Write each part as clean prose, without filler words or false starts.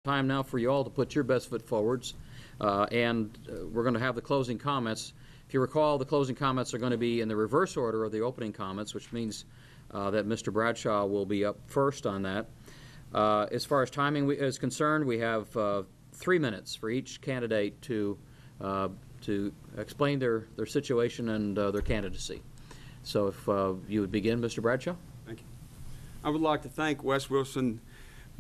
time now for you all to put your best foot forwards, and we're going to have the closing comments. If you recall, the closing comments are going to be in the reverse order of the opening comments, which means that Mr. Bradshaw will be up first on that. As far as timing is concerned, we have 3 minutes for each candidate to explain their situation and their candidacy. So if you would begin, Mr. Bradshaw. Thank you. I would like to thank West Wilson,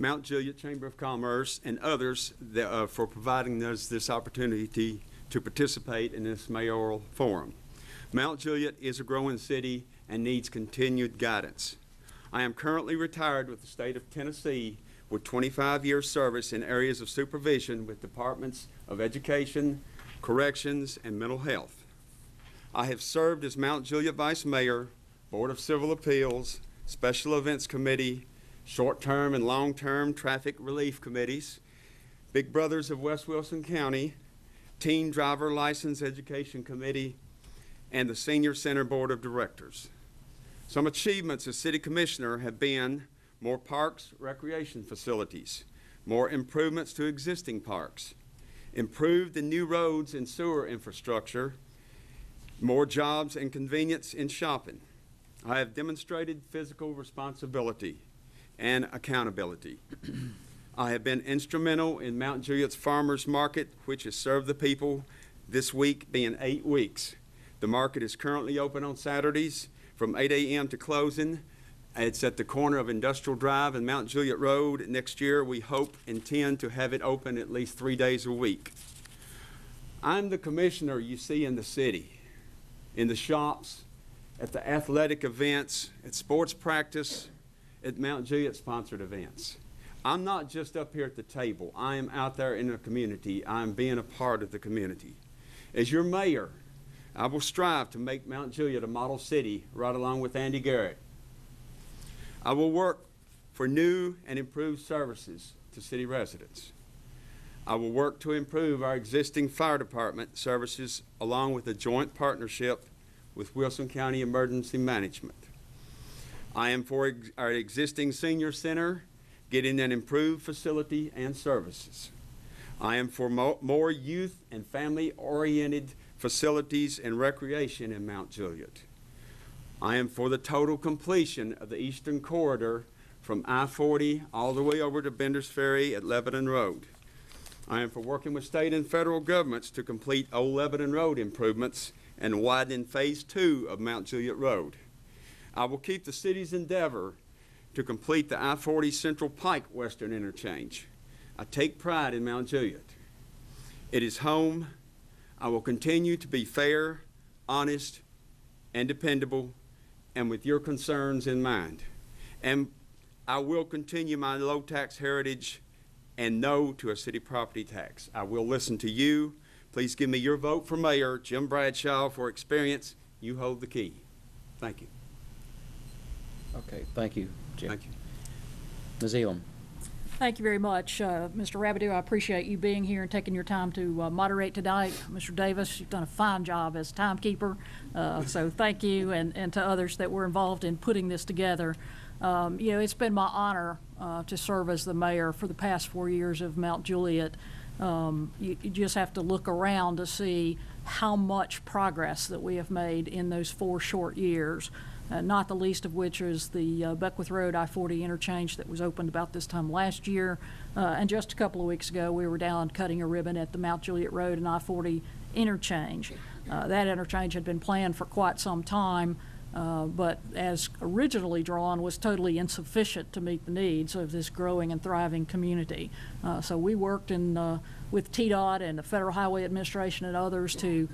Mt.Juliet Chamber of Commerce, and others that, for providing us this opportunity to participate in this mayoral forum. Mt.Juliet is a growing city and needs continued guidance. I am currently retired with the state of Tennessee with 25 years service in areas of supervision with departments of education, corrections, and mental health. I have served as Mt.Juliet Vice Mayor, Board of Civil Appeals, Special Events Committee, Short-Term and Long-Term Traffic Relief Committees, Big Brothers of West Wilson County, Teen Driver License Education Committee, and the Senior Center Board of Directors. Some achievements as City Commissioner have been more parks, recreation facilities, more improvements to existing parks, improved and new roads and sewer infrastructure, more jobs and convenience in shopping. I have demonstrated physical responsibility and accountability. I have been instrumental in Mt.Juliet's Farmers Market, which has served the people, this week being 8 weeks. The market is currently open on Saturdays from 8 a.m. to closing. It's at the corner of Industrial Drive and Mt.Juliet Road. Next year, we intend to have it open at least 3 days a week. I'm the commissioner you see in the city, in the shops, at the athletic events, at sports practice, at Mt.Juliet sponsored events. I'm not just up here at the table. I am out there in the community. I'm being a part of the community. As your mayor, I will strive to make Mt.Juliet a model city right along with Andy Garrett. I will work for new and improved services to city residents. I will work to improve our existing fire department services along with a joint partnership with Wilson County Emergency Management. I am for our existing senior center, getting an improved facility and services. I am for more youth and family-oriented facilities and recreation in Mt.Juliet. I am for the total completion of the Eastern Corridor from I-40 all the way over to Bender's Ferry at Lebanon Road. I am for working with state and federal governments to complete Old Lebanon Road improvements and widen Phase 2 of Mt.Juliet Road. I will keep the city's endeavor to complete the I-40 Central Pike Western Interchange. I take pride in Mt.Juliet. It is home. I will continue to be fair, honest, and dependable, and with your concerns in mind. And I will continue my low tax heritage and no to a city property tax. I will listen to you. Please give me your vote for mayor, Jim Bradshaw. For experience, you hold the key. Thank you. Okay, thank you, Jim. Thank you. Ms. Elam. Thank you very much, Mr. Rabideau. I appreciate you being here and taking your time to moderate tonight. Mr. Davis, you've done a fine job as timekeeper, so thank you, and to others that were involved in putting this together. You know, it's been my honor to serve as the mayor for the past 4 years of Mt.Juliet. You just have to look around to see how much progress that we have made in those 4 short years. Not the least of which is the Beckwith Road I-40 interchange that was opened about this time last year. And just a couple of weeks ago, we were down cutting a ribbon at the Mt.Juliet Road and I-40 interchange. That interchange had been planned for quite some time, but as originally drawn was totally insufficient to meet the needs of this growing and thriving community. So we worked with TDOT and the Federal Highway Administration and others to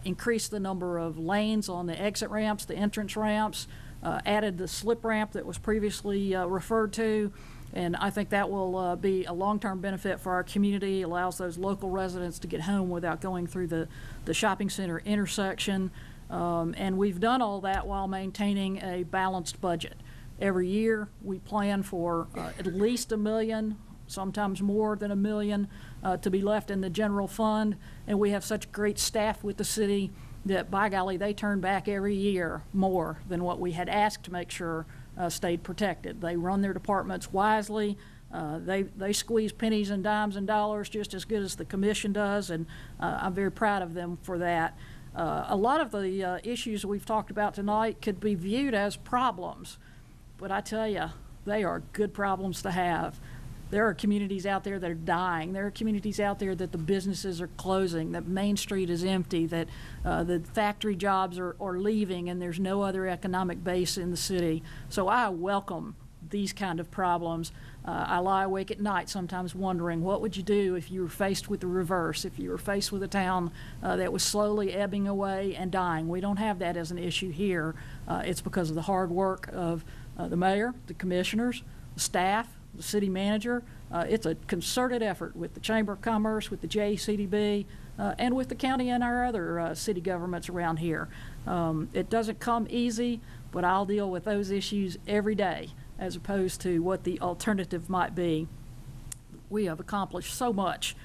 increase the number of lanes on the exit ramps, the entrance ramps, added the slip ramp that was previously referred to, and I think that will be a long-term benefit for our community, allows those local residents to get home without going through the shopping center intersection, and we've done all that while maintaining a balanced budget. Every year we plan for at least $1 million, sometimes more than $1 million, to be left in the general fund, and we have such great staff with the city that, by golly, they turn back every year more than what we had asked to make sure stayed protected. They run their departments wisely, They squeeze pennies and dimes and dollars just as good as the commission does, and I'm very proud of them for that. A lot of the issues we've talked about tonight could be viewed as problems, but I tell you, they are good problems to have. There are communities out there that are dying. There are communities out there that the businesses are closing, that Main Street is empty, that the factory jobs are leaving, and there's no other economic base in the city. So I welcome these kind of problems. I lie awake at night sometimes wondering, what would you do if you were faced with the reverse, if you were faced with a town that was slowly ebbing away and dying? We don't have that as an issue here. It's because of the hard work of the mayor, the commissioners, the staff, the city manager. It's a concerted effort with the Chamber of Commerce, with the JCDB, and with the county and our other city governments around here. It doesn't come easy, but I'll deal with those issues every day as opposed to what the alternative might be. We have accomplished so much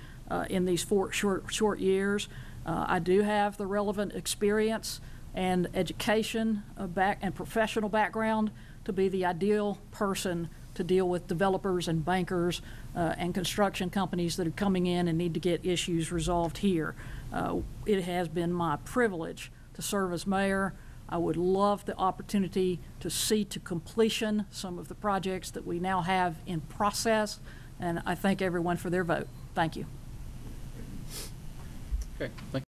in these short years. I do have the relevant experience and education and professional background to be the ideal person to deal with developers and bankers and construction companies that are coming in and need to get issues resolved here. It has been my privilege to serve as mayor. I would love the opportunity to see to completion some of the projects that we now have in process, and I thank everyone for their vote. Thank you. Okay, thank you.